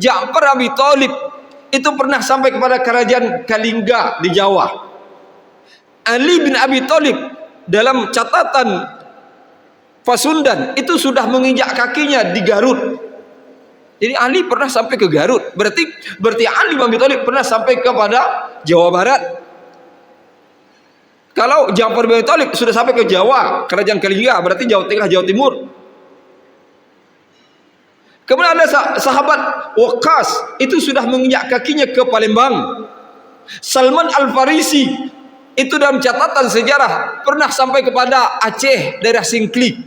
Ja'far Abi Thalib itu pernah sampai kepada kerajaan Kalingga di Jawa. Ali bin Abi Thalib dalam catatan Pasundan itu sudah menginjak kakinya di Garut. Jadi Ali pernah sampai ke Garut. Berarti Ali bin Abi Thalib pernah sampai kepada Jawa Barat. Kalau Ja'far bin Abi Thalib sudah sampai ke Jawa, kerajaan Kalingga, berarti Jawa Tengah, Jawa Timur. Kemudian ada sahabat Waqqas, itu sudah menginjak kakinya ke Palembang. Salman Al-Farisi itu dalam catatan sejarah pernah sampai kepada Aceh, daerah Singklik.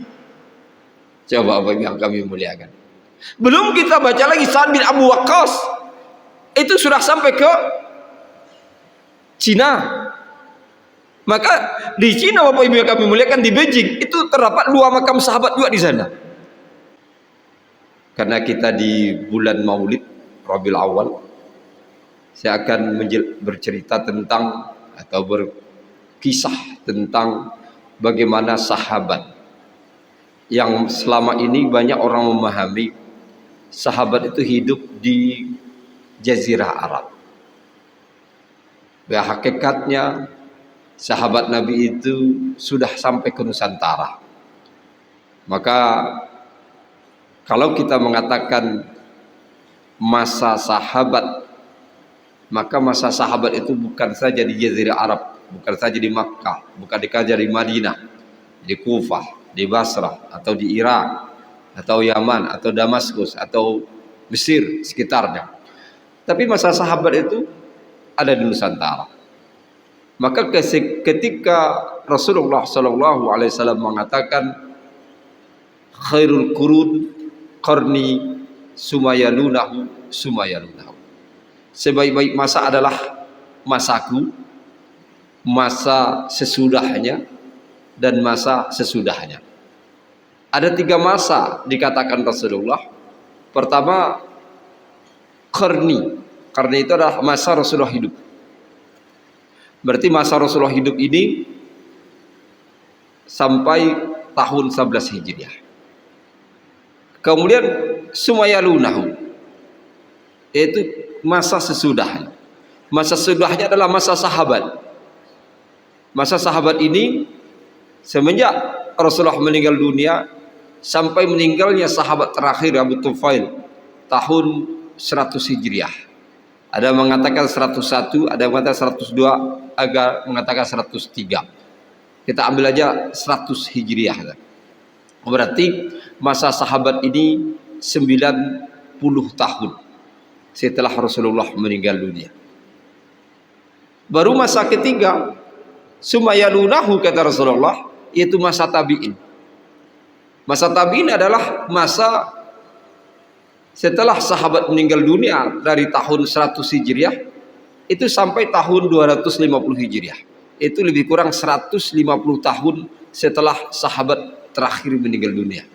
Coba apa yang kami muliakan. Belum kita baca lagi Sa'ad bin Abu Waqqas, itu sudah sampai ke Cina. Maka di Cina, Bapak Ibu yang kami muliakan, di Beijing itu terdapat 2 makam sahabat juga di sana. Karena kita di bulan Maulid Rabiul Awal, saya akan bercerita tentang atau berkisah tentang bagaimana sahabat yang selama ini banyak orang memahami sahabat itu hidup di Jazirah Arab. Hakikatnya sahabat Nabi itu sudah sampai ke Nusantara. Maka kalau kita mengatakan masa sahabat, maka masa sahabat itu bukan saja di Jazirah Arab, bukan saja di Makkah, bukan saja di Madinah, di Kufah, di Basrah, atau di Irak, atau Yaman, atau Damaskus, atau Mesir sekitarnya. Tapi masa sahabat itu ada di Nusantara. Maka ketika Rasulullah SAW mengatakan khairul qurun qarni sumayalunahu. Sebaik-baik masa adalah masaku, masa sesudahnya, dan masa sesudahnya. Ada 3 masa dikatakan Rasulullah. Pertama, qarni. Qarni itu adalah masa Rasulullah hidup. Berarti masa Rasulullah hidup ini sampai tahun 11 Hijriah. Kemudian sumayalunahu, yaitu masa sesudahnya. Masa sesudahnya adalah masa sahabat. Masa sahabat ini semenjak Rasulullah meninggal dunia sampai meninggalnya sahabat terakhir Abu Tufail tahun 100 Hijriah. Ada yang mengatakan 101, ada yang mengatakan 102, ada mengatakan 103. Kita ambil aja 100 Hijriah. Berarti masa sahabat ini 90 tahun setelah Rasulullah meninggal dunia. Baru masa ketiga, sumayalunahu, kata Rasulullah, yaitu masa tabi'in. Masa tabi'in adalah masa setelah sahabat meninggal dunia dari tahun 100 Hijriah itu sampai tahun 250 Hijriah. Itu lebih kurang 150 tahun setelah sahabat terakhir meninggal dunia.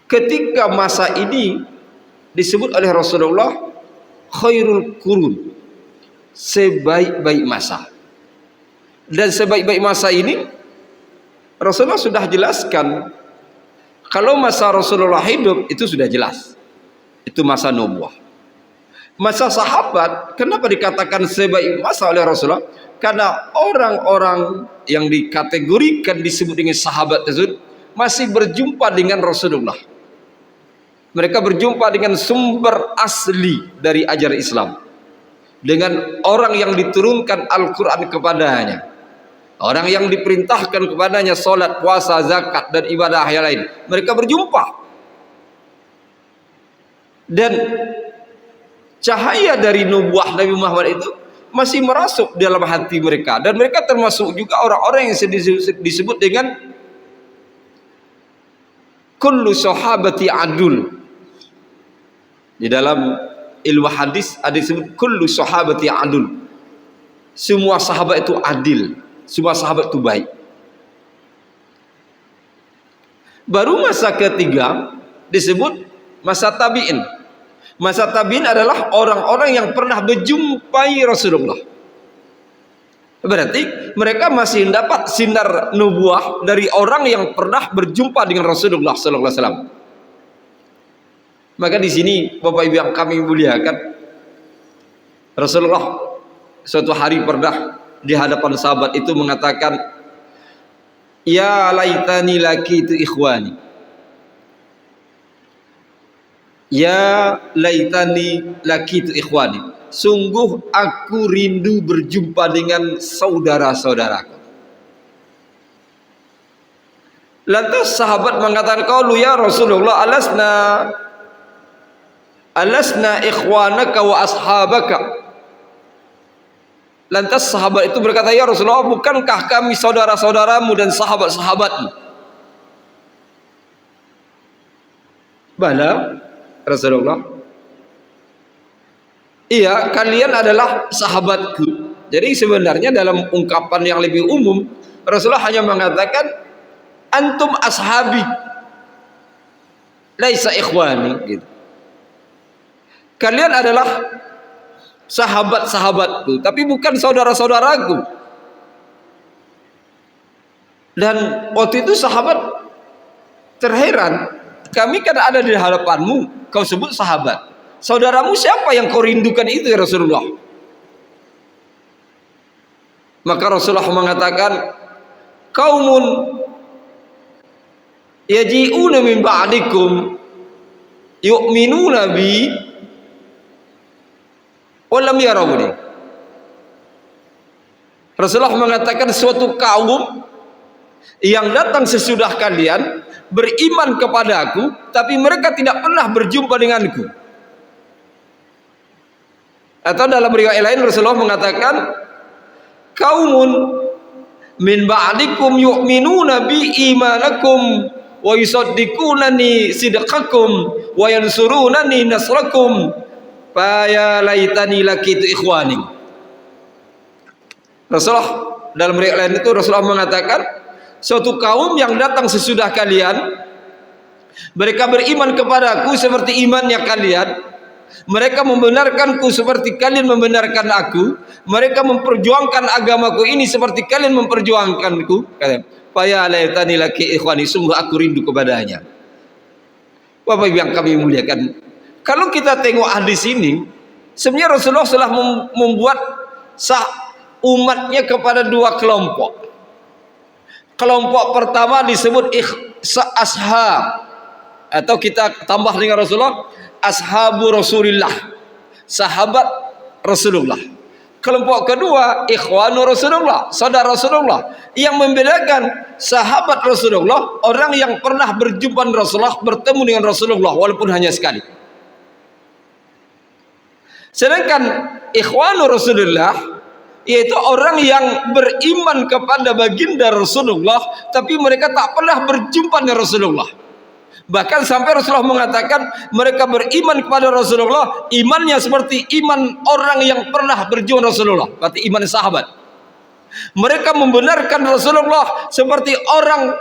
Ketika masa ini disebut oleh Rasulullah khairul qurun, sebaik-baik masa. Dan sebaik-baik masa ini Rasulullah sudah jelaskan. Kalau masa Rasulullah hidup itu sudah jelas, itu masa nubuwah. Masa sahabat, kenapa dikatakan sebaik masa oleh Rasulullah? Karena orang-orang yang dikategorikan disebut dengan sahabat tersebut masih berjumpa dengan Rasulullah. Mereka berjumpa dengan sumber asli dari ajaran Islam, dengan orang yang diturunkan Al-Quran kepadanya, orang yang diperintahkan kepadanya solat, puasa, zakat, dan ibadah yang lain. Mereka berjumpa. Dan cahaya dari nubuah Nabi Muhammad itu masih merasuk dalam hati mereka. Dan mereka termasuk juga orang-orang yang disebut dengan kullu sahabati adul. Di dalam ilmu hadis ada disebut kullu sahabati adul. Semua sahabat itu adil. Semua sahabat itu baik. Baru masa ketiga disebut masa tabi'in. Masa tabi'in adalah orang-orang yang pernah berjumpai Rasulullah. Berarti mereka masih dapat sinar nubuah dari orang yang pernah berjumpa dengan Rasulullah sallallahu alaihi wasallam. Maka di sini Bapak Ibu yang kami muliakan, Rasulullah suatu hari pernah di hadapan sahabat itu mengatakan, ya laitani lakitu ikhwani, ya laitani lakitu ikhwani, sungguh aku rindu berjumpa dengan saudara-saudaraku. Lantas sahabat mengatakan, qalu ya Rasulullah, alasna ikhwanaka wa ashabaka. Lantas sahabat itu berkata, ya Rasulullah, bukankah kami saudara-saudaramu dan sahabat-sahabatmu? Bala Rasulullah, iya, kalian adalah sahabatku. Jadi sebenarnya dalam ungkapan yang lebih umum, Rasulullah hanya mengatakan antum ashabi laisa ikhwani gitu. Kalian adalah sahabat-sahabatku, tapi bukan saudara-saudaraku. Dan waktu itu sahabat terheran, kami kan ada di hadapanmu, kau sebut sahabat. Saudaramu siapa yang kau rindukan itu ya Rasulullah? Maka Rasulullah mengatakan, qaumun yaji'una min ba'dikum yu'minuna bi wa lam yarawni. Rasulullah mengatakan suatu kaum yang datang sesudah kalian beriman kepada aku, tapi mereka tidak pernah berjumpa denganku. Atau dalam riwayat lain Rasulullah mengatakan, kaumun min ba'dikum yu'minuna bi imanakum wa yusaddiqunani sidqakum wa yansurunani nasrakum fa ya laitani lakitu ikhwani. Rasulullah dalam riwayat lain itu Rasulullah mengatakan, suatu kaum yang datang sesudah kalian, mereka beriman kepadaku seperti imannya kalian, mereka membenarkanku seperti kalian membenarkan aku, mereka memperjuangkan agamaku ini seperti kalian memperjuangkanku. Faya laitani laki ikhwani, sungguh aku rindu kepadanya. Bapak Ibu yang kami muliakan, kalau kita tengok hadis ini, sebenarnya Rasulullah telah membuat umatnya kepada dua kelompok. Kelompok pertama disebut ashab, atau kita tambah dengan Rasulullah, ashabu Rasulillah, sahabat Rasulullah. Kelompok kedua ikhwanu Rasulullah, saudara Rasulullah. Yang membedakan sahabat Rasulullah, orang yang pernah berjumpa dengan Rasulullah, bertemu dengan Rasulullah walaupun hanya sekali. Sedangkan ikhwanu Rasulullah, yaitu orang yang beriman kepada baginda Rasulullah, tapi mereka tak pernah berjumpa dengan Rasulullah. Bahkan sampai Rasulullah mengatakan mereka beriman kepada Rasulullah, imannya seperti iman orang yang pernah berjumpa Rasulullah, berarti iman sahabat. Mereka membenarkan Rasulullah seperti orang,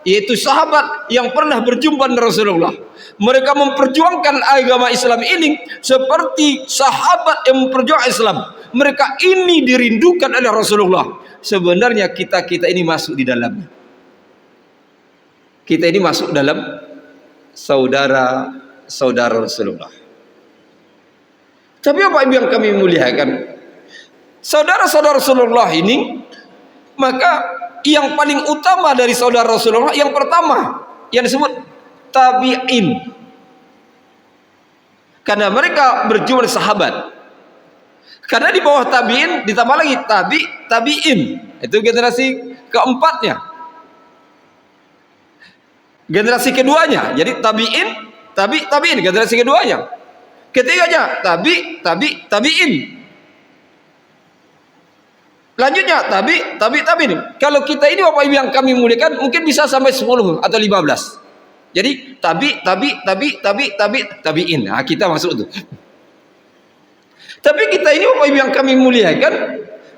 yaitu sahabat yang pernah berjumpa dengan Rasulullah. Mereka memperjuangkan agama Islam ini seperti sahabat yang memperjuangkan Islam. Mereka ini dirindukan oleh Rasulullah. Sebenarnya kita ini masuk di dalamnya. Kita ini masuk dalam saudara-saudara Rasulullah. Tapi apa yang kami muliakan, saudara-saudara Rasulullah ini, maka yang paling utama dari saudara Rasulullah, yang pertama yang disebut tabi'in, karena mereka berjumlah sahabat. Karena di bawah tabi'in ditambah lagi tabi'in, itu generasi keempatnya. Generasi keduanya, jadi tabi'in generasi keduanya. Ketiganya tabi'in. Lanjutnya tabi'in. Kalau kita ini Bapak Ibu yang kami muliakan, mungkin bisa sampai 10 atau 15. Jadi tabi'in. Nah, kita masuk itu. Tapi kita ini Bapak Ibu yang kami muliakan,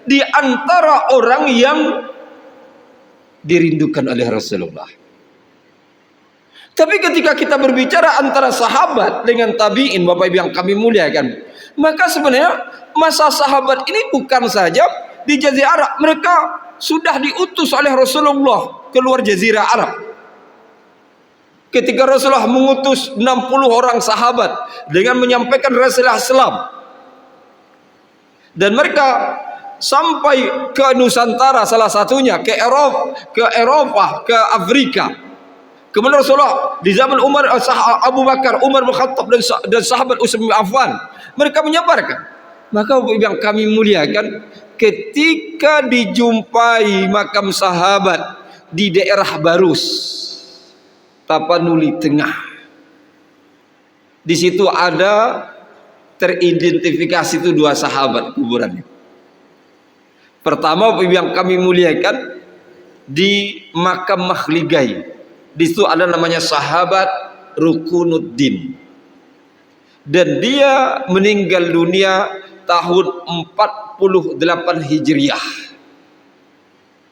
di antara orang yang dirindukan oleh Rasulullah. Tapi ketika kita berbicara antara sahabat dengan tabi'in, Bapak Ibu yang kami muliakan, maka sebenarnya masa sahabat ini bukan saja di Jazirah Arab, mereka sudah diutus oleh Rasulullah keluar Jazirah Arab. ketika Rasulullah mengutus 60 orang sahabat dengan menyampaikan risalah Islam, dan mereka sampai ke Nusantara, salah satunya ke Eropa, ke Afrika. Kemudian Rasulullah di zaman Abu Bakar, Umar bin Khattab dan sahabat Utsman bin Affan, mereka menyabarkan. Maka yang kami muliakan, ketika dijumpai makam sahabat di daerah Barus, Tapanuli Tengah, di situ ada teridentifikasi itu 2 sahabat kuburannya. Pertama yang kami muliakan di makam Makhligai, di situ ada namanya sahabat Rukunuddin, dan dia meninggal dunia tahun 48 Hijriah,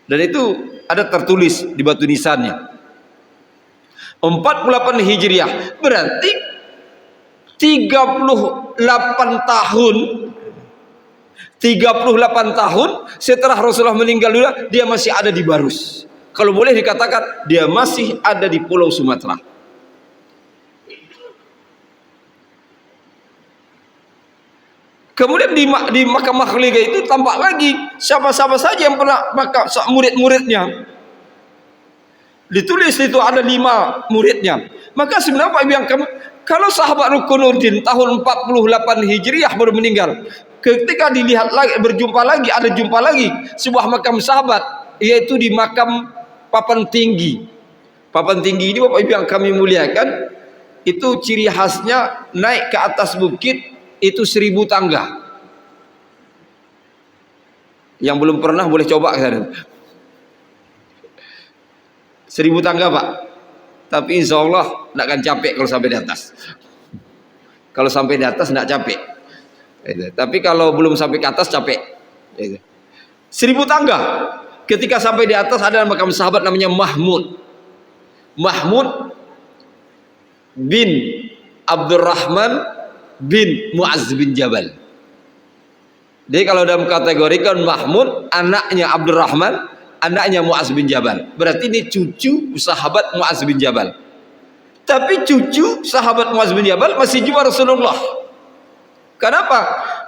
dan itu ada tertulis di batu nisannya 48 Hijriah, berarti 38 tahun setelah Rasulullah meninggal dunia, dia masih ada di Barus. Kalau boleh dikatakan, dia masih ada di Pulau Sumatera. Kemudian di makam Makhliga itu tampak lagi siapa-siapa saja yang pernah murid-muridnya. Ditulis itu ada 5 muridnya. Maka sebenarnya Pak Ibu, kalau sahabat Rukunuddin tahun 48 Hijriah baru meninggal, ketika dilihat lagi, jumpa lagi sebuah makam sahabat, yaitu di makam Papan Tinggi. Papan Tinggi ini Bapak Ibu yang kami muliakan, itu ciri khasnya naik ke atas bukit itu 1000 tangga. Yang belum pernah boleh coba ke sana. 1000 tangga Pak, tapi insya Allah tidak akan capek kalau sampai di atas. Kalau sampai di atas tidak capek, tapi kalau belum sampai ke atas capek. 1000 tangga. Ketika sampai di atas ada makam sahabat namanya Mahmud bin Abdurrahman bin Mu'az bin Jabal. Jadi kalau dalam kategorikan Mahmud anaknya Abdurrahman, anaknya Mu'az bin Jabal, berarti ini cucu sahabat Mu'az bin Jabal. Tapi cucu sahabat Mu'az bin Jabal masih jumpa Rasulullah. Kenapa?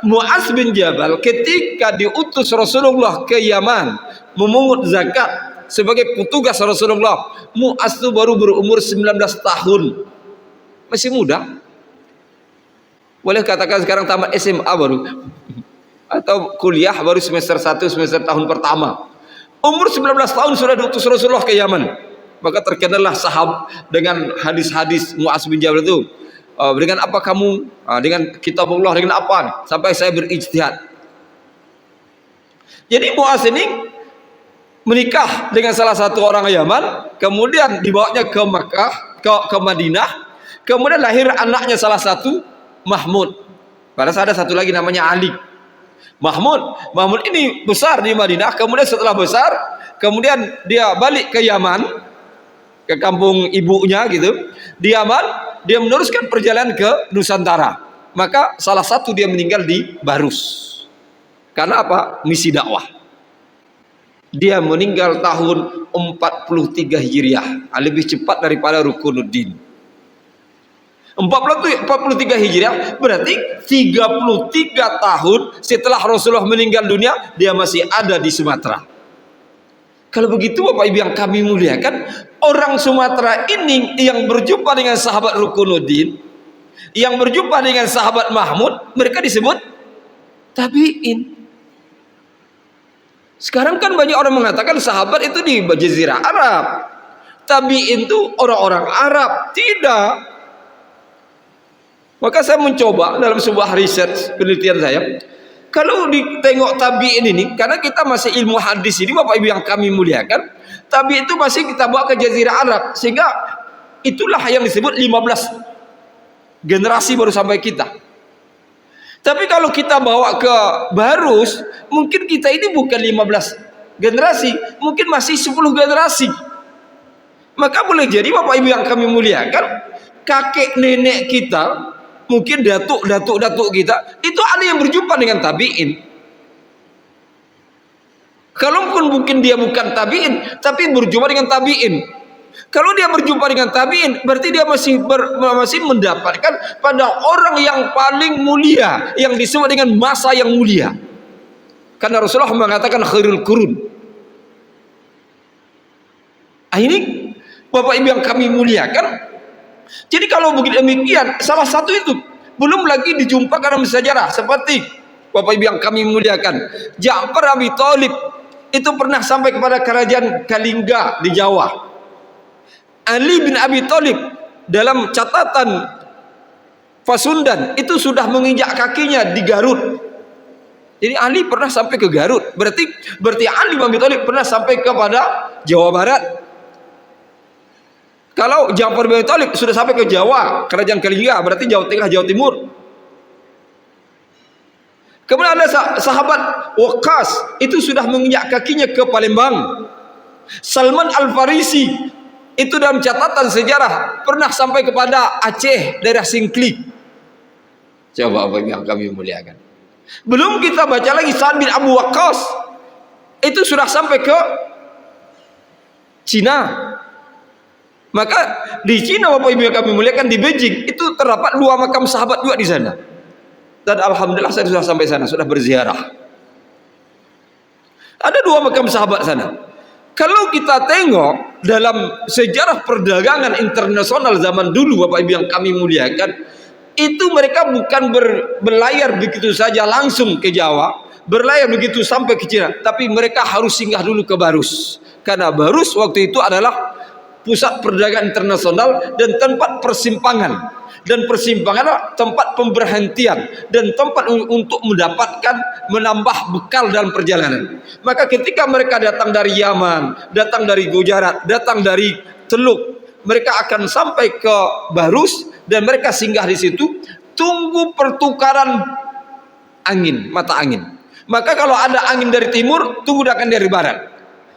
Mu'az bin Jabal ketika diutus Rasulullah ke Yaman memungut zakat sebagai petugas Rasulullah, Mu'az itu baru berumur 19 tahun, masih muda. Boleh katakan sekarang tamat SMA baru, atau kuliah baru semester 1, semester tahun pertama. Umur 19 tahun sudah diutus Rasulullah ke Yaman. Maka terkenallah sahabat dengan hadis-hadis Mu'az bin Jabal itu, dengan apa kamu, dengan kitabullah, dengan apa, sampai saya berijtihad. Jadi Mu'az ini menikah dengan salah satu orang Yaman, kemudian dibawanya ke Makkah, ke Madinah, kemudian lahir anaknya salah satu Mahmud. Padahal ada satu lagi namanya Ali. Mahmud ini besar di Madinah, kemudian setelah besar, kemudian dia balik ke Yaman, ke kampung ibunya gitu. Di Yaman dia meneruskan perjalanan ke Nusantara. Maka salah satu dia meninggal di Barus. Karena apa? Misi dakwah. Dia meninggal tahun 43 Hijriah, lebih cepat daripada Rukunuddin. 43 Hijriah berarti 33 tahun setelah Rasulullah meninggal dunia, dia masih ada di Sumatera. Kalau begitu Bapak Ibu yang kami muliakan, orang Sumatera ini yang berjumpa dengan sahabat Rukunuddin, yang berjumpa dengan sahabat Mahmud, mereka disebut tabi'in. Sekarang kan banyak orang mengatakan sahabat itu di Jazirah Arab, tabi'in itu orang-orang Arab. Tidak. Maka saya mencoba dalam sebuah riset penelitian saya, kalau ditengok tabi'in ini, karena kita masih ilmu hadis ini Bapak Ibu yang kami muliakan, tabi'in itu masih kita bawa ke Jazirah Arab, sehingga itulah yang disebut 15 generasi baru sampai kita. Tapi kalau kita bawa ke Barus, mungkin kita ini bukan 15 generasi, mungkin masih 10 generasi. Maka boleh jadi Bapak Ibu yang kami muliakan, kakek nenek kita, mungkin datuk kita, itu ada yang berjumpa dengan tabi'in. Kalaupun mungkin dia bukan tabi'in, tapi berjumpa dengan tabi'in. Kalau dia berjumpa dengan tabi'in, berarti dia masih mendapatkan pada orang yang paling mulia, yang disebut dengan masa yang mulia. Karena Rasulullah mengatakan khairul qurun. Ini Bapak Ibu yang kami muliakan. Jadi kalau begitu demikian, salah satu itu belum lagi dijumpakan dalam sejarah seperti Bapak Ibu yang kami muliakan, Ja'far Abi Thalib itu pernah sampai kepada kerajaan Kalingga di Jawa. Ali bin Abi Thalib dalam catatan Pasundan itu sudah menginjak kakinya di Garut. Jadi Ali pernah sampai ke Garut. Berarti Ali bin Abi Thalib pernah sampai kepada Jawa Barat. Kalau Ja'far bin Abi Thalib sudah sampai ke Jawa, kerajaan Kalingga, berarti Jawa Tengah, Jawa Timur. Kemudian ada sahabat Waqqas, itu sudah menginjak kakinya ke Palembang. Salman Al-Farisi itu dalam catatan sejarah pernah sampai kepada Aceh, daerah Singklik. Coba apa yang kami muliakan. Belum kita baca lagi Sa'ad bin Abu Waqqas itu sudah sampai ke Cina. Maka di Cina Bapak Ibu yang kami muliakan, di Beijing itu terdapat 2 makam sahabat juga di sana. Dan alhamdulillah saya sudah sampai sana, sudah berziarah. Ada 2 makam sahabat sana. Kalau kita tengok dalam sejarah perdagangan internasional zaman dulu Bapak Ibu yang kami muliakan, itu mereka bukan berlayar begitu saja langsung ke Jawa, berlayar begitu sampai ke Cina, tapi mereka harus singgah dulu ke Barus. Karena Barus waktu itu adalah pusat perdagangan internasional dan tempat persimpangan. Dan persimpangan tempat pemberhentian dan tempat untuk menambah bekal dalam perjalanan. Maka ketika mereka datang dari Yaman, datang dari Gujarat, datang dari Teluk, mereka akan sampai ke Barus dan mereka singgah di situ, tunggu pertukaran angin, mata angin. Maka kalau ada angin dari timur, tunggu akan dari barat.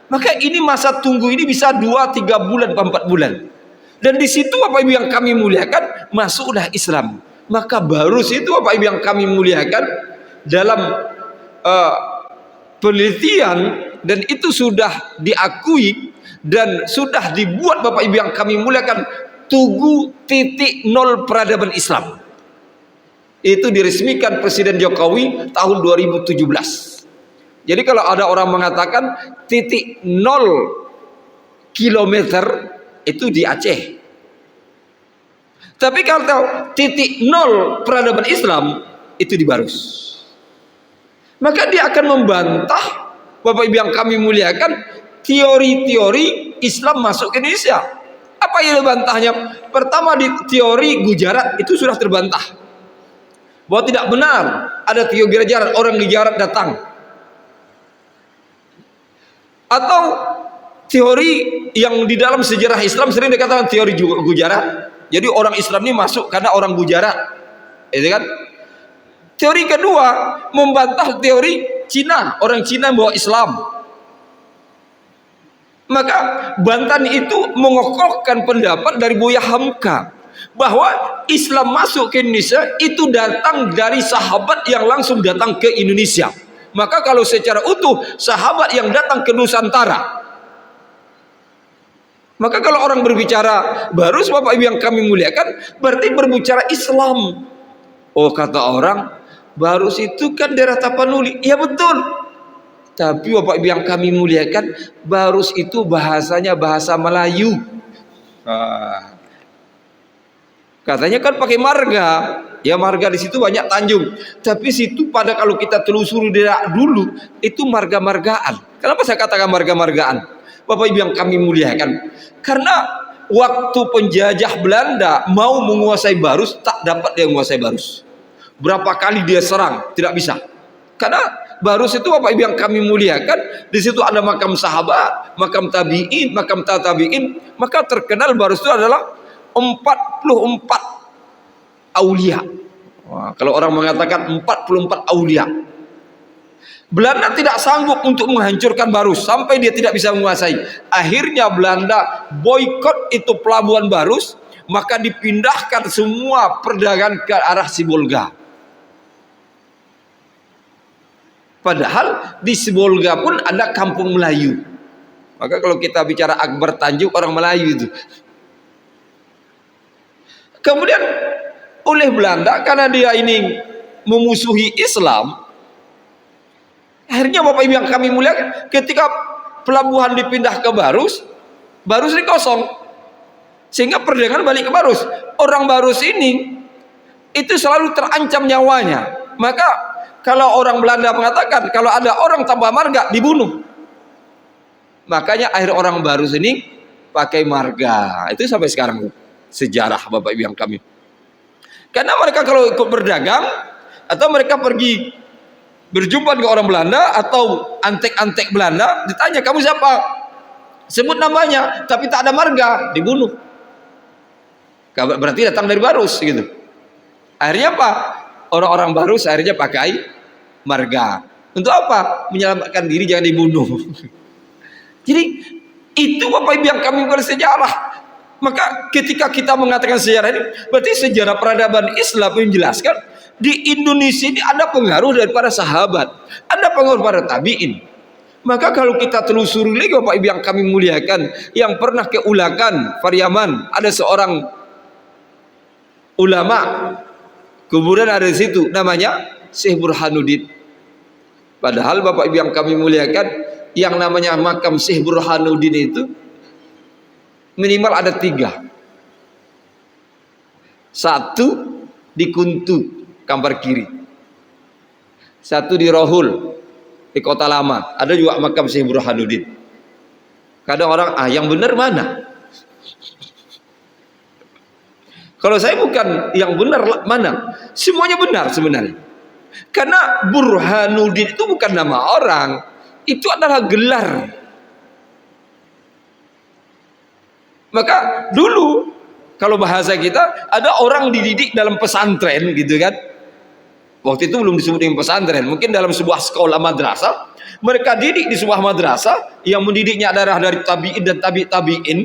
Maka ini masa tunggu ini bisa 2-3 bulan, 4 bulan. Dan di situ Bapak Ibu yang kami muliakan, masuklah Islam. Maka Barus itu Bapak Ibu yang kami muliakan, dalam penelitian, dan itu sudah diakui dan sudah dibuat Bapak Ibu yang kami muliakan, Tugu 0 peradaban Islam. Itu diresmikan Presiden Jokowi tahun 2017. Jadi kalau ada orang mengatakan 0 kilometer itu di Aceh. Tapi kalau 0 peradaban Islam itu di Barus. Maka dia akan membantah Bapak Ibu yang kami muliakan teori-teori Islam masuk ke Indonesia. Apa yang dibantahnya? Pertama, di teori Gujarat itu sudah terbantah. Bahwa tidak benar ada teori Gujarat, orang Gujarat datang. Atau teori yang di dalam sejarah Islam sering dikatakan teori Gujarat. Jadi orang Islam ini masuk karena orang Gujarat. Itu kan? Teori kedua membantah teori Cina, orang Cina membawa Islam. Maka bantahan itu mengokohkan pendapat dari Buya Hamka bahwa Islam masuk ke Indonesia itu datang dari sahabat yang langsung datang ke Indonesia. Maka kalau secara utuh sahabat yang datang ke Nusantara. Maka kalau orang berbicara Barus, Bapak Ibu yang kami muliakan, berarti berbicara Islam. Oh, kata orang, Barus itu kan daerah Tapanuli. Ya betul. Tapi Bapak Ibu yang kami muliakan, Barus itu bahasanya bahasa Melayu. Katanya kan pakai marga. Ya marga di situ banyak tanjung. Tapi situ pada kalau kita telusuri dulu, itu marga-margaan. Kenapa saya katakan marga-margaan? Bapak Ibu yang kami muliakan, karena waktu penjajah Belanda mau menguasai Barus, tak dapat dia menguasai Barus. Berapa kali dia serang, tidak bisa. Karena Barus itu Bapak Ibu yang kami muliakan, di situ ada makam sahabat, makam tabi'in, makam tabi'in. Maka terkenal Barus itu adalah 44 aulia. Wah, kalau orang mengatakan 44 aulia. Belanda tidak sanggup untuk menghancurkan Barus sampai dia tidak bisa menguasai. Akhirnya Belanda boikot itu pelabuhan Barus, maka dipindahkan semua perdagangan ke arah Sibolga. Padahal di Sibolga pun ada kampung Melayu. Maka kalau kita bicara Akbar Tanjung, orang Melayu itu. Kemudian oleh Belanda, karena dia ini memusuhi Islam, akhirnya Bapak Ibu yang kami muliakan, ketika pelabuhan dipindah ke Barus, Barus ini kosong, sehingga perdagangan balik ke Barus. Orang Barus ini itu selalu terancam nyawanya. Maka kalau orang Belanda mengatakan kalau ada orang tanpa marga dibunuh, makanya akhir orang Barus ini pakai marga. Itu sampai sekarang sejarah Bapak Ibu yang kami. Karena mereka kalau ikut berdagang atau mereka pergi berjumpa dengan orang Belanda atau antek-antek Belanda, ditanya kamu siapa? Sebut namanya, tapi tak ada marga, dibunuh. Berarti datang dari Barus gitu. Akhirnya apa? Orang-orang Barus akhirnya pakai marga. Untuk apa? Menyelamatkan diri, jangan dibunuh. Jadi itu Bapak Ibu yang kami bersejarah. Maka ketika kita mengatakan sejarah ini, berarti sejarah peradaban Islam menjelaskan di Indonesia ini ada pengaruh dari para sahabat, ada pengaruh para tabi'in. Maka kalau kita telusuri lagi Bapak Ibu yang kami muliakan, yang pernah ke Ulakan, Pariaman, ada seorang ulama, kemudian ada di situ namanya Syekh Burhanuddin. Padahal Bapak Ibu yang kami muliakan, yang namanya makam Syekh Burhanuddin itu minimal ada 3. Satu di Kuntu, Kampar Kiri. Satu di Rohul, di Kota Lama. Ada juga makam Syekh Burhanuddin. Kadang orang, yang benar mana? Kalau saya bukan yang benar mana? Semuanya benar sebenarnya. Karena Burhanuddin itu bukan nama orang, itu adalah gelar. Maka dulu kalau bahasa kita ada orang dididik dalam pesantren gitu kan. Waktu itu belum disebut dengan pesantren, mungkin dalam sebuah sekolah madrasah. Mereka didik di sebuah madrasah yang mendidiknya adalah dari tabi'in dan tabi'in.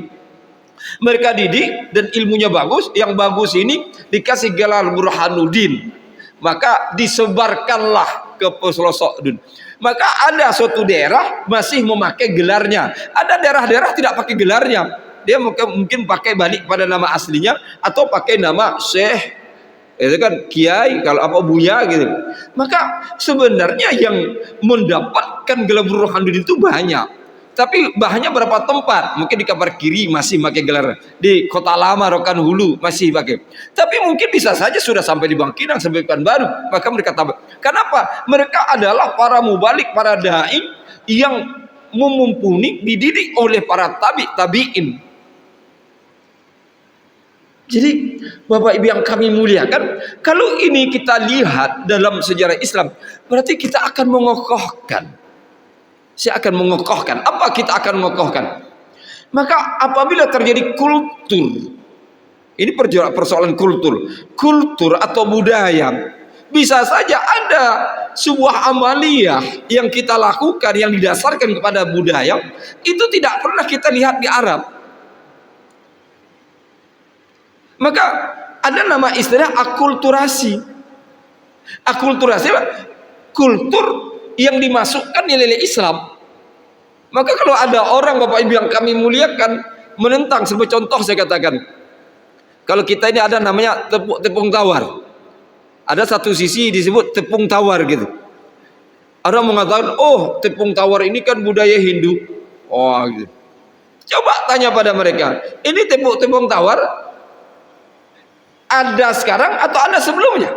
Mereka didik dan ilmunya bagus. Yang bagus ini dikasih gelar Burhanuddin. Maka disebarkanlah ke pelosok dunia. Maka ada suatu daerah masih memakai gelarnya. Ada daerah-daerah tidak pakai gelarnya. Dia mungkin pakai balik pada nama aslinya atau pakai nama Syekh, itu kan Kiai, kalau apa Buya gitu. Maka sebenarnya yang mendapatkan gelar Burhanuddin itu banyak, tapi bahannya berapa tempat. Mungkin di Kampar Kiri masih pakai gelar, di Kota Lama Rokan Hulu masih pakai, tapi mungkin bisa saja sudah sampai di Bangkinang, sampai Pekanbaru. Maka mereka tambah. Kenapa? Mereka adalah para mubalik, para dai yang mumpuni, dididik oleh para tabi'in. Jadi Bapak Ibu yang kami muliakan, kalau ini kita lihat dalam sejarah Islam, berarti kita akan mengokohkan. Saya akan mengokohkan. Apa kita akan mengokohkan? Maka apabila terjadi kultur, ini persoalan kultur atau budaya, bisa saja ada sebuah amaliyah yang kita lakukan yang didasarkan kepada budaya, itu tidak pernah kita lihat di Arab. Maka ada nama istilah akulturasi. Akulturasi kultur yang dimasukkan nilai Islam. Maka kalau ada orang Bapak Ibu yang kami muliakan menentang, sebagai contoh saya katakan, kalau kita ini ada namanya tepung tawar. Ada satu sisi disebut tepung tawar gitu. Orang mengatakan, oh tepung tawar ini kan budaya Hindu. Oh gitu. Coba tanya pada mereka, ini tepung tawar ada sekarang atau ada sebelumnya?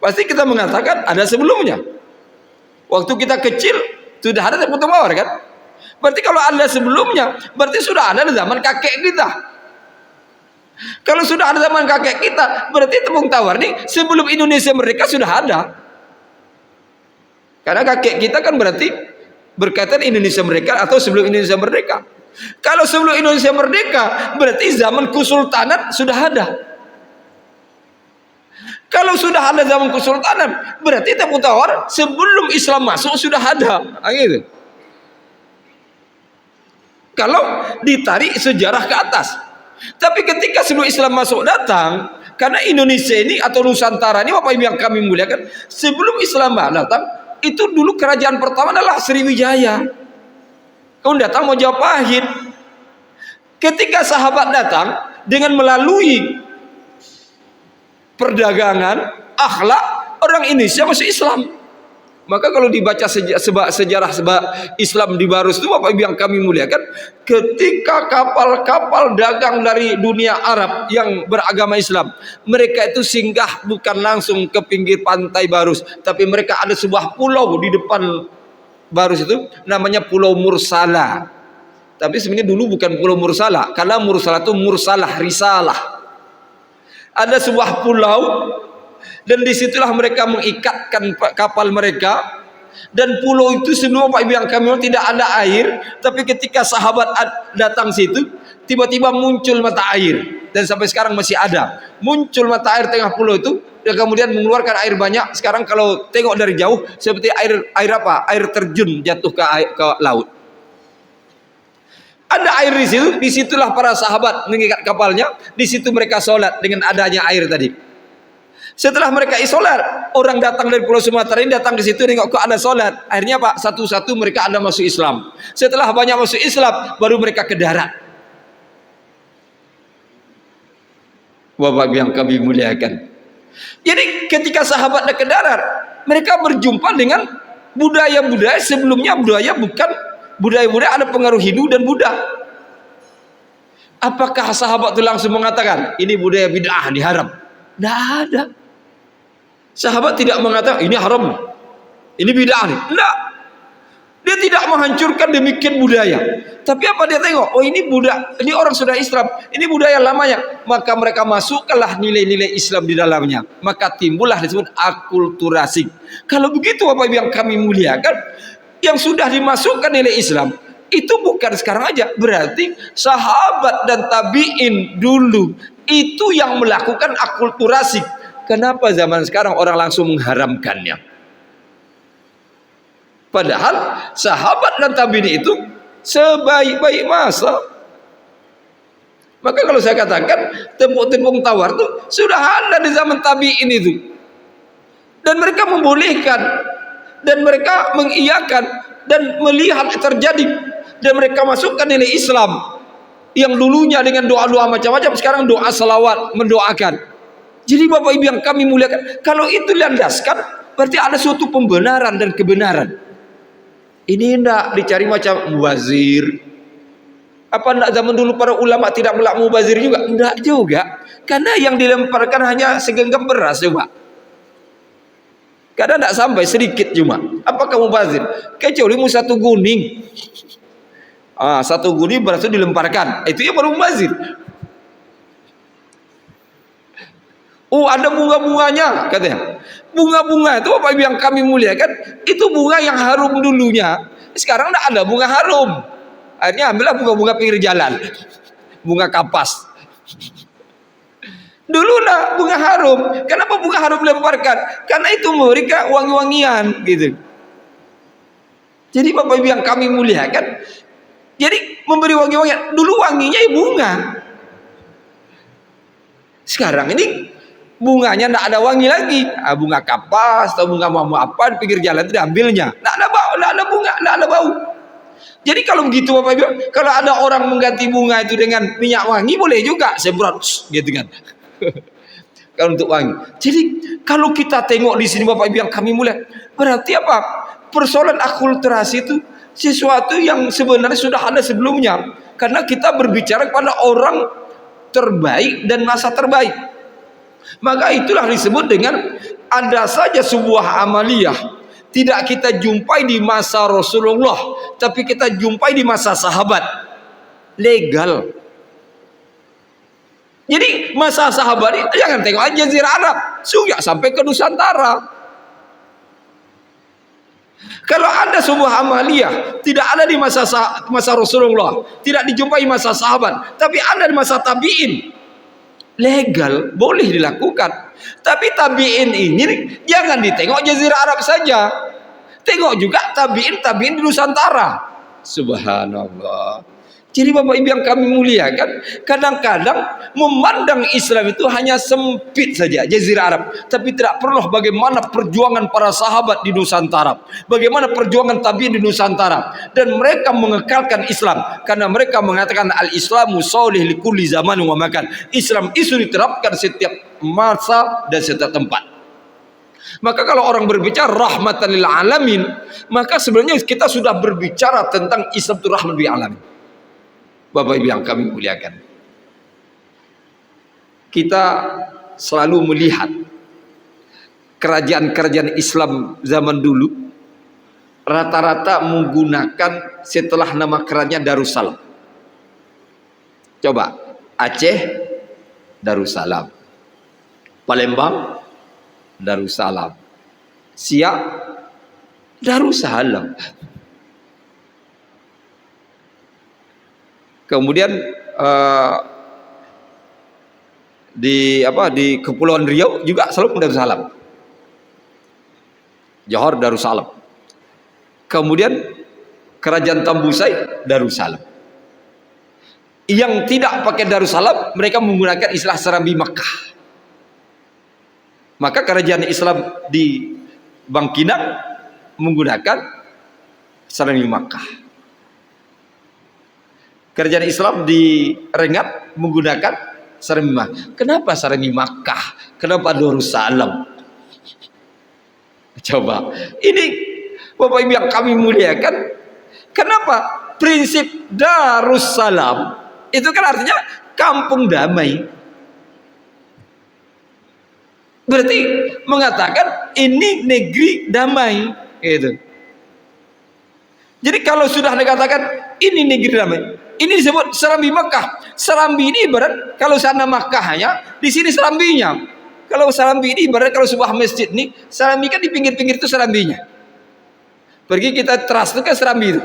Pasti kita mengatakan ada sebelumnya. Waktu kita kecil sudah ada tepung tawar kan? Berarti kalau ada sebelumnya, berarti sudah ada di zaman kakek kita. Kalau sudah ada zaman kakek kita, berarti tepung tawar ini sebelum Indonesia merdeka sudah ada. Karena kakek kita kan berarti berkaitan Indonesia merdeka atau sebelum Indonesia merdeka. Kalau sebelum Indonesia merdeka, berarti zaman kesultanan sudah ada. Kalau sudah ada zaman kesultanan, berarti tepung tawar sebelum Islam masuk sudah ada. Gitu. Kalau ditarik sejarah ke atas. Tapi ketika sebelum Islam masuk datang, karena Indonesia ini atau Nusantara ini Bapak Ibu yang kami muliakan, sebelum Islam datang, itu dulu kerajaan pertama adalah Sriwijaya. Kamu datang mau jawab pahit. Ketika sahabat datang dengan melalui perdagangan, akhlak, orang Indonesia masuk Islam. Maka kalau dibaca sejarah Islam di Barus itu, Bapak Ibu yang kami muliakan, ketika kapal-kapal dagang dari dunia Arab yang beragama Islam, mereka itu singgah bukan langsung ke pinggir pantai Barus, tapi mereka ada sebuah pulau di depan Barus itu, namanya Pulau Mursala. Tapi sebenarnya dulu bukan Pulau Mursala, karena Mursala itu mursalah, risalah. Ada sebuah pulau, dan disitulah mereka mengikatkan kapal mereka. Dan pulau itu semua Pak Ibu yang kami tidak ada air, tapi ketika sahabat datang situ, tiba-tiba muncul mata air, dan sampai sekarang masih ada. Muncul mata air tengah pulau itu, dan kemudian mengeluarkan air banyak. Sekarang kalau tengok dari jauh seperti air apa? Air terjun jatuh ke laut. Ada air di situ, disitulah para sahabat mengikat kapalnya. Di situ mereka sholat dengan adanya air tadi. Setelah mereka isolat, orang datang dari Pulau Sumatera ini datang di situ, nengok kok ada sholat. Akhirnya Pak, satu-satu mereka ada masuk Islam. Setelah banyak masuk Islam, baru mereka ke darat. Bapak yang kami muliakan. Jadi ketika sahabat ke darat, mereka berjumpa dengan budaya-budaya sebelumnya. Budaya-budaya ada pengaruh Hindu dan Buddha. Apakah sahabat itu langsung mengatakan ini budaya bid'ah, ini haram? Tidak ada. Sahabat tidak mengatakan ini haram, ini bid'ah nih. Tidak. Dia tidak menghancurkan demikian budaya. Tapi apa dia tengok? Oh ini Buddha, ini orang sudah Islam, ini budaya lamanya. Maka mereka masukkanlah nilai-nilai Islam di dalamnya. Maka timbullah disebut akulturasi. Kalau begitu Bapak Ibu yang kami muliakan, yang sudah dimasukkan nilai Islam itu bukan sekarang aja, berarti sahabat dan tabi'in dulu itu yang melakukan akulturasi. Kenapa zaman sekarang orang langsung mengharamkannya? Padahal sahabat dan tabi'in itu sebaik-baik masa. Maka kalau saya katakan tepung-tepung tawar itu sudah ada di zaman tabi'in itu, dan mereka membolehkan, dan mereka mengiyakan, dan melihat terjadi, dan mereka masukkan nilai Islam yang dulunya dengan doa-doa macam-macam, sekarang doa salawat, mendoakan. Jadi Bapak Ibu yang kami muliakan, kalau itu landaskan, berarti ada suatu pembenaran dan kebenaran. Ini tidak dicari macam mubazir. Apa tidak zaman dulu para ulama tidak melak mubazir juga? Tidak juga, karena yang dilemparkan hanya segenggam beras coba. Kadang tidak sampai, sedikit cuma. Apakah mubazir? Kecuali satu guning. Satu guning beras itu dilemparkan. Itu ya baru mubazir. Ada bunga-bunganya katanya. Bunga-bunga itu Bapak Ibu yang kami muliakan, itu bunga yang harum dulunya. Sekarang tidak ada bunga harum. Akhirnya ambillah bunga-bunga pinggir jalan. Bunga kapas. Dulu lah bunga harum. Kenapa bunga harum dilemparkan? Karena itu mereka wangi-wangian gitu. Jadi Bapak Ibu yang kami muliakan, jadi memberi wangi-wangian. Dulu wanginya ya bunga. Sekarang ini bunganya tidak ada wangi lagi. Bunga kapas atau bunga mau apa di pinggir jalan itu diambilnya. Tidak ada bau, tidak ada bunga, tidak ada bau. Jadi kalau begitu Bapak Ibu, kalau ada orang mengganti bunga itu dengan minyak wangi boleh juga, semprot gitu kan. Kalau untuk wangi. Jadi kalau kita tengok di sini Bapak Ibu yang kami mulia, berarti apa? Persoalan akulturasi itu sesuatu yang sebenarnya sudah ada sebelumnya. Karena kita berbicara kepada orang terbaik dan masa terbaik. Maka itulah disebut dengan ada saja sebuah amaliyah tidak kita jumpai di masa Rasulullah, tapi kita jumpai di masa sahabat. Legal. Jadi masa sahabat ini jangan tengok aja Jazirah Arab, sudah sampai ke Nusantara. Kalau ada sebuah amaliyah tidak ada di masa Rasulullah, tidak dijumpai masa sahabat, tapi ada di masa tabi'in, legal, boleh dilakukan. Tapi tabi'in ini jangan ditengok Jazirah Arab saja, tengok juga tabi'in di Nusantara. Subhanallah. Jadi Bapak Ibu yang kami muliakan, kadang-kadang memandang Islam itu hanya sempit saja, Jazirah Arab, tapi tidak pernah bagaimana perjuangan para sahabat di Nusantara, bagaimana perjuangan tabi'in di Nusantara, dan mereka mengekalkan Islam karena mereka mengatakan al-Islamu sholih li kulli zaman wa makan. Islam itu diterapkan setiap masa dan setiap tempat. Maka kalau orang berbicara rahmatan lil alamin, maka sebenarnya kita sudah berbicara tentang Islam itu rahmatan lil alamin. Bapak Ibu yang kami muliakan, kita selalu melihat kerajaan-kerajaan Islam zaman dulu rata-rata menggunakan setelah nama kerajaan Darussalam. Coba Aceh Darussalam, Palembang Darussalam, Siak Darussalam. Kemudian di Kepulauan Riau juga selalu Darussalam, Johor Darussalam. Kemudian Kerajaan Tambusai Darussalam. Yang tidak pakai Darussalam, mereka menggunakan istilah Serambi Makkah. Maka kerajaan Islam di Bangkinang menggunakan Serambi Makkah. Kerajaan Islam di Rengat menggunakan Serambi Makkah. Kenapa Serambi Makkah? Kenapa Darussalam? Coba, ini Bapak Ibu yang kami muliakan, kenapa prinsip Darussalam itu kan artinya kampung damai. Berarti mengatakan ini negeri damai, gitu. Jadi kalau sudah dikatakan ini negeri damai, ini disebut Serambi Makkah. Serambi ini ibarat kalau sana Makkahnya, di sini serambinya. Kalau serambi ini ibarat kalau sebuah masjid nih, serambi kan di pinggir-pinggir itu serambinya. Pergi kita teras itu kan serambi itu.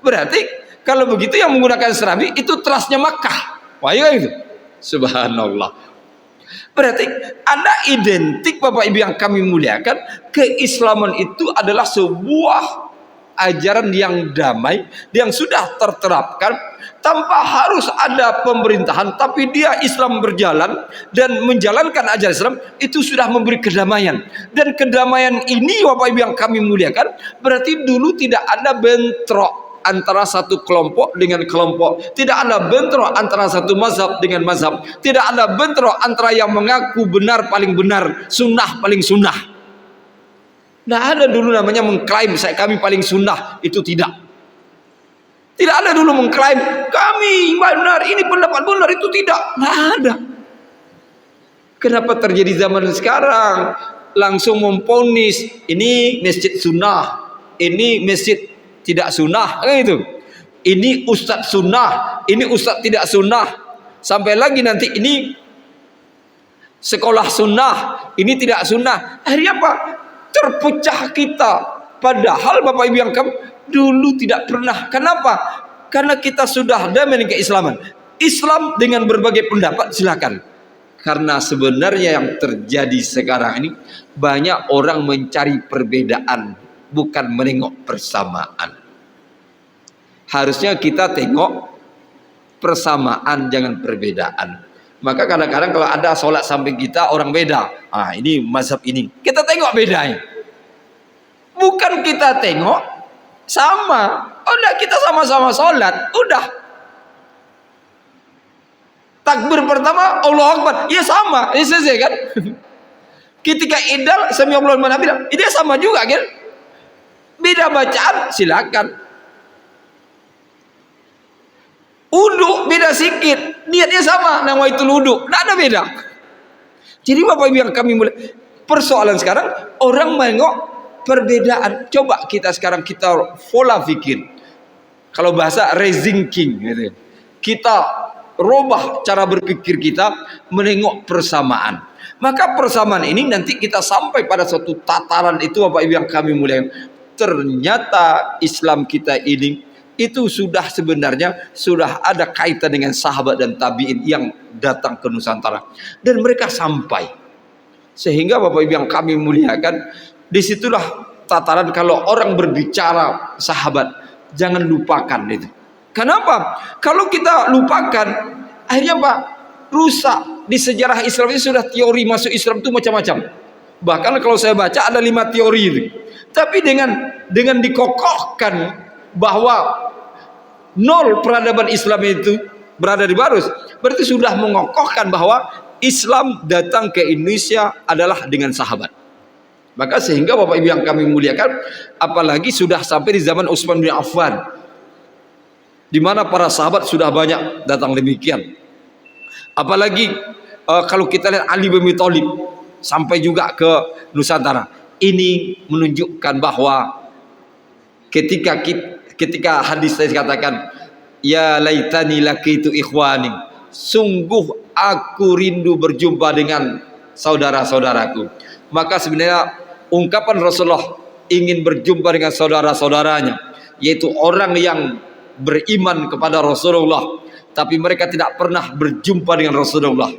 Berarti kalau begitu yang menggunakan serambi itu terasnya Makkah. Wah iya itu. Subhanallah. Berarti ada identik Bapak Ibu yang kami muliakan, keislaman itu adalah sebuah ajaran yang damai, yang sudah terterapkan tanpa harus ada pemerintahan, tapi dia Islam berjalan dan menjalankan ajaran Islam itu sudah memberi kedamaian. Dan kedamaian ini Bapak Ibu yang kami muliakan, berarti dulu tidak ada bentrok antara satu kelompok dengan kelompok, tidak ada bentrok antara satu mazhab dengan mazhab, tidak ada bentrok antara yang mengaku benar paling benar, sunnah paling sunnah. Tidak ada dulu namanya mengklaim kami paling sunnah, itu tidak. Tidak ada dulu mengklaim kami benar, ini pendapat benar, itu tidak. Tidak ada. Kenapa terjadi zaman sekarang langsung memponis ini masjid sunnah, ini masjid tidak sunnah, gitu. Ini ustadz sunnah, ini ustadz tidak sunnah. Sampai lagi nanti ini sekolah sunnah, ini tidak sunnah. Akhirnya apa? Terpecah kita. Padahal Bapak Ibu yang kami dulu tidak pernah. Kenapa? Karena kita sudah damai dengan keislaman. Islam dengan berbagai pendapat silakan. Karena sebenarnya yang terjadi sekarang ini banyak orang mencari perbedaan, bukan menengok persamaan. Harusnya kita tengok persamaan, jangan perbedaan. Maka kadang-kadang kalau ada sholat samping kita orang beda, ini mazhab ini, kita tengok bedanya. Bukan kita tengok sama. Udah kita sama-sama sholat, udah. Takbir pertama Allah Akbar, ya sama, ini selesai kan? Ketika idal sami Allahu liman hamidah, dia sama juga kan? Beda bacaan silakan. Uduk beda sikit, niatnya sama, nawaitul uduk, tidak ada beda. Jadi Bapak Ibu yang kami mulai, persoalan sekarang orang menengok perbedaan. Coba kita sekarang kita pola pikir, kalau bahasa raising king, gitu. Kita robah cara berpikir kita, menengok persamaan. Maka persamaan ini nanti kita sampai pada suatu tataran itu Bapak Ibu yang kami mulai. Ternyata Islam kita ini itu sudah sebenarnya sudah ada kaitan dengan sahabat dan tabi'in yang datang ke Nusantara, dan mereka sampai sehingga Bapak Ibu yang kami muliakan, disitulah tataran kalau orang berbicara sahabat, jangan lupakan itu. Kenapa? Kalau kita lupakan, akhirnya Pak, rusak. Di sejarah Islam ini sudah teori masuk Islam itu macam-macam. Bahkan kalau saya baca ada 5 teori itu. Tapi dengan dikokohkan bahwa nol peradaban Islam itu berada di Barus, berarti sudah mengokohkan bahwa Islam datang ke Indonesia adalah dengan sahabat. Maka sehingga Bapak Ibu yang kami muliakan, apalagi sudah sampai di zaman Utsman bin Affan, di mana para sahabat sudah banyak datang demikian. Apalagi kalau kita lihat Ali bin Abi Thalib sampai juga ke Nusantara, ini menunjukkan bahwa ketika hadis saya katakan, ya laitani laqitu ikhwani, sungguh aku rindu berjumpa dengan saudara-saudaraku. Maka sebenarnya ungkapan Rasulullah ingin berjumpa dengan saudara-saudaranya, yaitu orang yang beriman kepada Rasulullah, tapi mereka tidak pernah berjumpa dengan Rasulullah.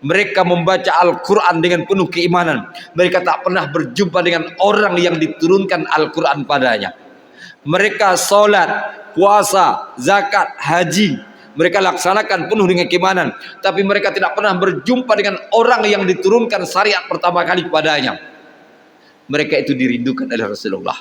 Mereka membaca Al-Quran dengan penuh keimanan, mereka tak pernah berjumpa dengan orang yang diturunkan Al-Quran padanya. Mereka sholat, puasa, zakat, haji, mereka laksanakan penuh dengan keimanan, tapi mereka tidak pernah berjumpa dengan orang yang diturunkan syariat pertama kali kepadanya. Mereka itu dirindukan oleh Rasulullah.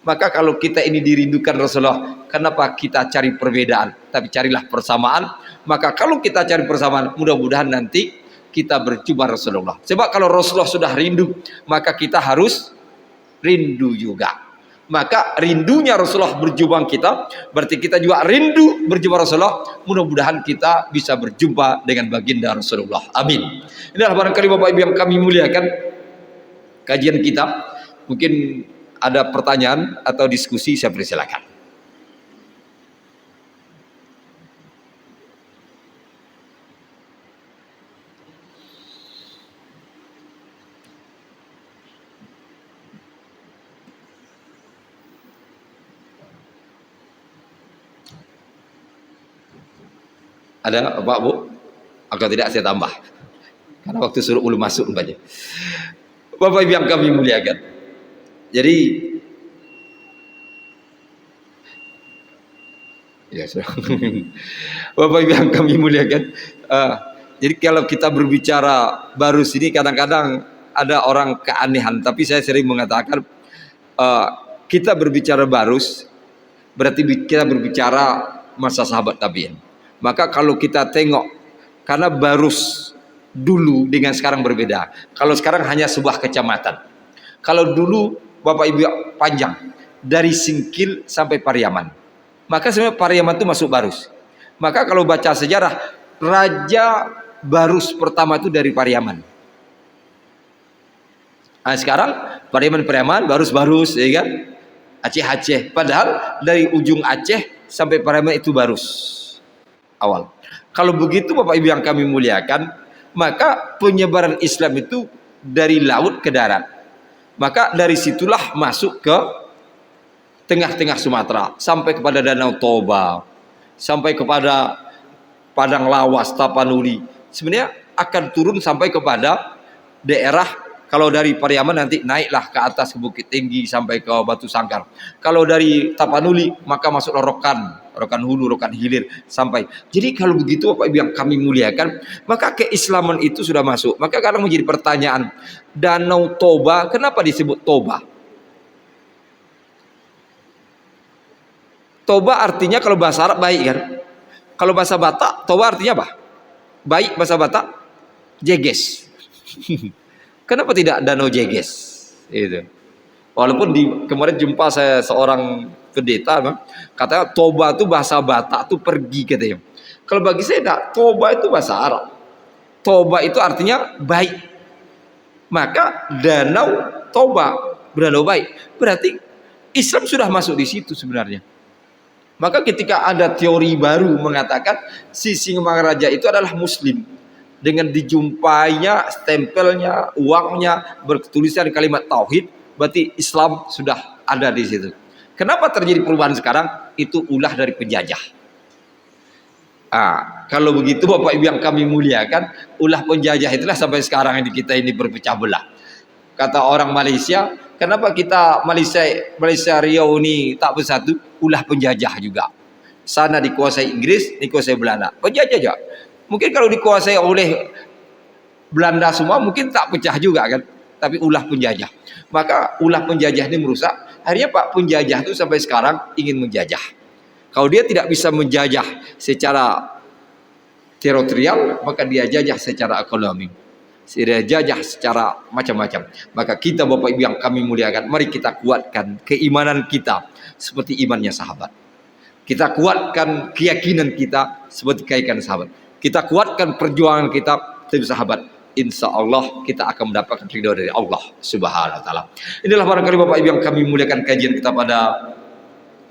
Maka kalau kita ini dirindukan Rasulullah, kenapa kita cari perbedaan? Tapi carilah persamaan. Maka kalau kita cari persamaan, mudah-mudahan nanti kita berjumpa Rasulullah. Sebab kalau Rasulullah sudah rindu, maka kita harus rindu juga. Maka rindunya Rasulullah berjumpa kita, berarti kita juga rindu berjumpa Rasulullah. Mudah-mudahan kita bisa berjumpa dengan baginda Rasulullah. Amin. Inilah barangkali Bapak Ibu yang kami muliakan, kajian kita. Mungkin ada pertanyaan atau diskusi, saya persilakan. Ada Pak Bu? Atau tidak saya tambah? Karena waktu suruh ulu masuk saja. Bapak Ibu yang kami muliakan. Jadi ya Bapak Ibu yang kami muliakan. Jadi kalau kita berbicara Barus ini kadang-kadang ada orang keanehan, tapi saya sering mengatakan kita berbicara Barus berarti kita berbicara masa sahabat tabi'in. Maka kalau kita tengok, karena Barus dulu dengan sekarang berbeda. Kalau sekarang hanya sebuah kecamatan. Kalau dulu Bapak Ibu panjang, dari Singkil sampai Pariaman. Maka sebenarnya Pariaman itu masuk Barus. Maka kalau baca sejarah, Raja Barus pertama itu dari Pariaman. Nah sekarang Pariaman, Barus, ya kan? Aceh. Padahal dari ujung Aceh sampai Pariaman itu Barus awal. Kalau begitu Bapak Ibu yang kami muliakan, maka penyebaran Islam itu dari laut ke darat. Maka dari situlah masuk ke tengah-tengah Sumatera, sampai kepada Danau Toba, sampai kepada Padang Lawas, Tapanuli. Sebenarnya akan turun sampai kepada daerah, kalau dari Pariaman nanti naiklah ke atas ke Bukit Tinggi sampai ke Batu Sangkar. Kalau dari Tapanuli maka masuk Rokan Hulu, Rokan Hilir sampai. Jadi kalau begitu Bapak Ibu yang kami muliakan, maka keislaman itu sudah masuk. Maka kadang menjadi pertanyaan, Danau Toba kenapa disebut Toba? Toba artinya kalau bahasa Arab baik kan? Kalau bahasa Batak, Toba artinya apa? Baik bahasa Batak, jeges. Kenapa tidak Danau Jeges? Itu. Walaupun kemarin jumpa saya seorang pendeta, katanya Toba itu bahasa Batak itu pergi katanya. Kalau bagi saya tidak, Toba itu bahasa Arab. Toba itu artinya baik. Maka Danau Toba, Danau baik. Berarti Islam sudah masuk di situ sebenarnya. Maka ketika ada teori baru mengatakan si Singamangaraja itu adalah Muslim, dengan dijumpainya stempelnya, uangnya, bertulisan kalimat tauhid, berarti Islam sudah ada di situ. Kenapa terjadi perubahan sekarang? Itu ulah dari penjajah. Kalau begitu Bapak Ibu yang kami muliakan, ulah penjajah itulah sampai sekarang ini kita ini berpecah belah. Kata orang Malaysia, kenapa kita Malaysia Riau ini tak bersatu? Ulah penjajah juga. Sana dikuasai Inggris, dikuasai Belanda. Penjajah aja. Mungkin kalau dikuasai oleh Belanda semua mungkin tak pecah juga kan. Tapi ulah penjajah. Maka ulah penjajah ini merusak. Akhirnya Pak penjajah itu sampai sekarang ingin menjajah. Kalau dia tidak bisa menjajah secara teritorial, maka dia jajah secara ekonomi. Dia jajah secara macam-macam. Maka kita Bapak Ibu yang kami muliakan, mari kita kuatkan keimanan kita seperti imannya sahabat. Kita kuatkan keyakinan kita seperti keyakinan sahabat. Kita kuatkan perjuangan kita seperti sahabat. Insya Allah kita akan mendapatkan ridho dari Allah Subhanahu Wa Taala. Inilah barangkali Bapak Ibu yang kami muliakan kajian kita pada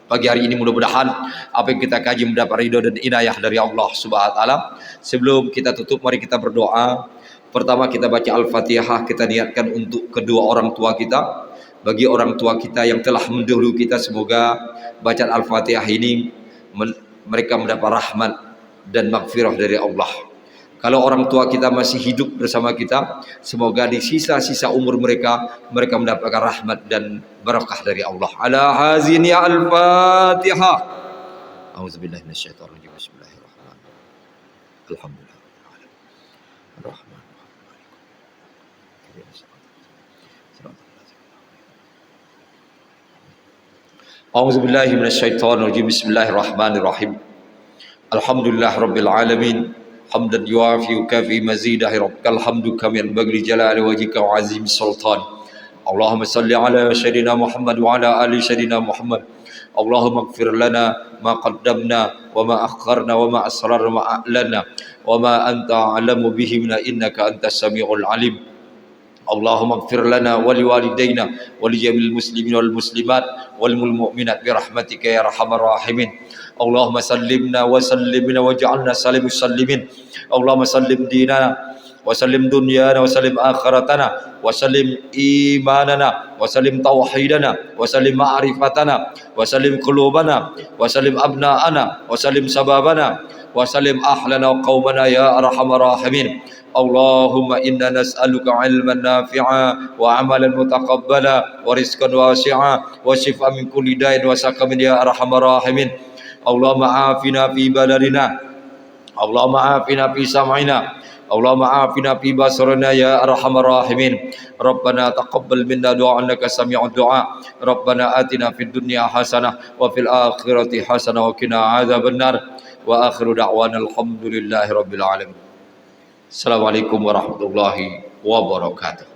pagi hari ini. Mudah-mudahan apa yang kita kaji mendapat ridho dan inayah dari Allah Subhanahu Wa Taala. Sebelum kita tutup, mari kita berdoa. Pertama kita baca Al-Fatihah, kita niatkan untuk kedua orang tua kita. Bagi orang tua kita yang telah mendahului kita, semoga bacaan Al-Fatihah ini mereka mendapat rahmat dan maghfirah dari Allah. Kalau orang tua kita masih hidup bersama kita, semoga di sisa-sisa umur mereka mendapatkan rahmat dan barakah dari Allah. Ala hazin ya Al-Fatihah. A'udzubillahi minasyaitonir rajim. Bismillahirrahmanirrahim. Alhamdulillah. A'udzubillahi minasyaitonir rajim. Bismillahirrahmanirrahim. Alhamdulillah rabbil alamin. Hamdan yuafi yukafi mazidah rabbikal hamdu kama yanbaghi jalali wajhika wa azim sultan. Allahumma salli ala sayyidina Muhammad wa ala ali sayyidina Muhammad. Allahumma ighfir lana ma qaddamna wa ma akharna wa ma asrarna wa ma a'lana wa ma anta a'lamu bihi minna innaka antas samiul alim. Allahumma ighfir lana wa liwalidayna wa li jami'il muslimin wal muslimat wal mu'minat bi rahmatika ya arhamar rahimin. Allahumma sallimna wa sallimna wa ja'alna salim muslimin. Allahumma sallim dinana wa sallim dunyana wa sallim akhiratana wa sallim imanana wa sallim tauhidana wa sallim ma'rifatana wa sallim qulubana wa sallim abna'ana wa sallim sababana wa sallim ahlana wa qaumana ya arhamar rahimin. Allahumma inna nas'aluka ilman nafi'a wa amalan mutaqabbala wa rizqan wasi'a wa shifaa min kulli da'in wa saqamin ya arhamar rahimin. Allahumma afina fi baladina, Allahumma afina fi sam'ina, Allahumma afina fi basarina ya arhamar rahimin. Rabbana taqabbal minna du'a innaka sami'ud du'a. Rabbana atina fid dunya hasanah wa fil akhirati hasanah wa qina adzabannar. Wa akhiru da'wana alhamdulillahi rabbil alamin. Assalamualaikum warahmatullahi wabarakatuh.